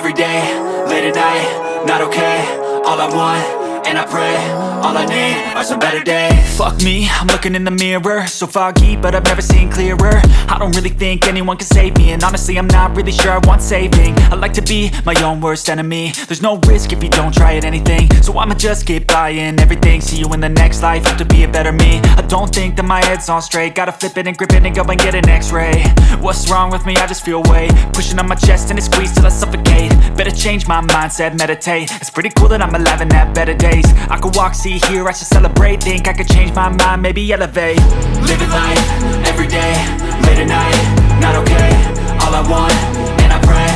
every day, late at night, not okay. All I want, and I pray, all I need are some better days. Fuck me, I'm looking in the mirror, so foggy, but I've never seen clearer. I don't really think anyone can save me, and honestly I'm not really sure I want saving. I like to be my own worst enemy. There's no risk if you don't try at anything, so I'ma just keep buying everything. See you in the next life, have to be a better me. I don't think that my head's on straight, gotta flip it and grip it and go and get an x-ray. What's wrong with me? I just feel weight pushing on my chest and it squeezes till I suffocate. Better change my mindset, meditate. It's pretty cool that I'm alive and have better days. I could walk, see, hear, I should celebrate. Think I could change my mind, maybe elevate. Living life, every day, late at night, not okay. All I want, and I pray,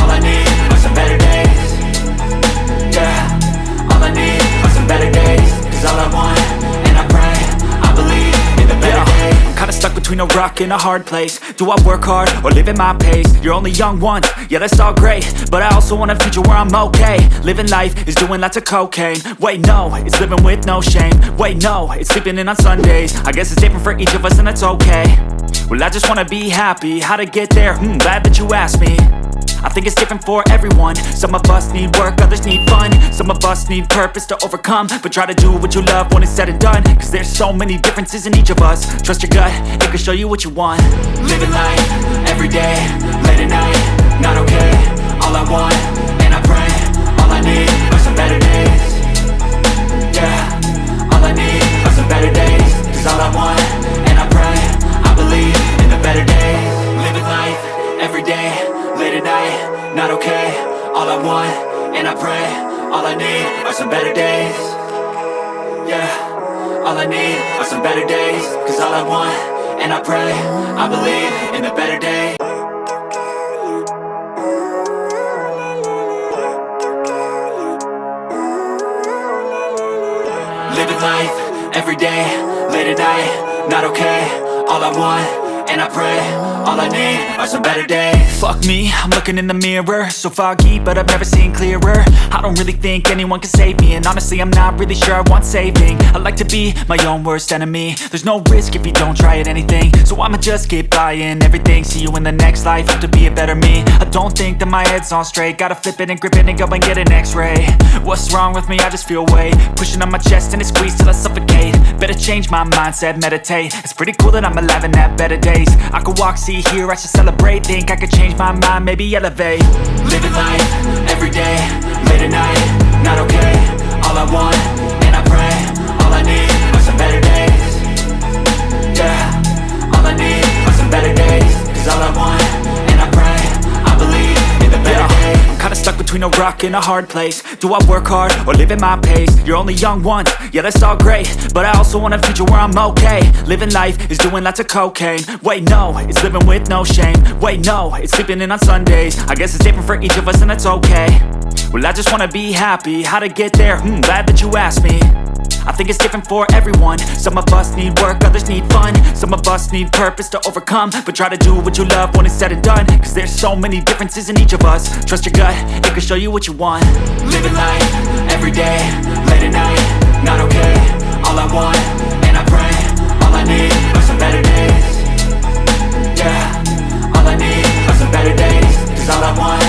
all I need are some better days. Yeah, all I need are some better days. Cause all I want, and I pray, I believe in the better days. I'm kinda stuck between a rock and a hard place. Do I work hard or live at my pace? You're only young once, yeah that's all great, but I also want a future where I'm okay. Living life is doing lots of cocaine. Wait no, it's living with no shame. Wait no, it's sleeping in on Sundays. I guess it's different for each of us and that's okay. Well I just wanna be happy, how to get there? Glad that you asked me. I think it's different for everyone. Some of us need work, others need fun. Some of us need purpose to overcome, but try to do what you love when it's said and done. Cause there's so many differences in each of us. Trust your gut, it can show you what you want. Living life, every day, late at night, not okay. All I want, and I pray, all I need are some better days. Yeah, all I need are some better days. Cause all I want, and I pray, I believe in the better days. Living life, every day, late at night, not okay. All I want, and I pray, all I need are some better days. Yeah, all I need are some better days. Cause all I want, and I pray, I believe in the better days. Living life, every day, late at night, not okay. All I want, and I pray, all I need are some better days. Fuck me, I'm looking in the mirror, so foggy, but I've never seen clearer. I don't really think anyone can save me, and honestly I'm not really sure I want saving. I like to be my own worst enemy. There's no risk if you don't try at anything, so I'ma just keep buying everything. See you in the next life, have to be a better me. I don't think that my head's on straight, gotta flip it and grip it and go and get an x-ray. What's wrong with me? I just feel weight pushing on my chest and it squeezes till I suffocate. Better change my mindset, meditate. It's pretty cool that I'm alive and have better days. I could walk, see, hear, I should celebrate. Think I could change my mind, maybe elevate. Living life, every day, late at night, not okay. All I want, and I pray, all I need are some better days. Yeah, all I need are some better days. Cause all I want, and I pray, I believe in the better days. I'm kinda stuck between a rock and a hard place. Do I work hard or live at my pace? You're only young once, yeah that's all great, but I also want a future where I'm okay. Living life is doing lots of cocaine. Wait no, it's living with no shame. Wait no, it's sleeping in on Sundays. I guess it's different for each of us and that's okay. Well I just wanna be happy, how to get there? Glad that you asked me. I think it's different for everyone. Some of us need work, others need fun. Some of us need purpose to overcome, but try to do what you love when it's said and done. Cause there's so many differences in each of us. Trust your gut, it can show you what you want. Living life, every day, late at night, not okay. All I want, and I pray, all I need are some better days. Yeah, all I need are some better days. Cause all I want,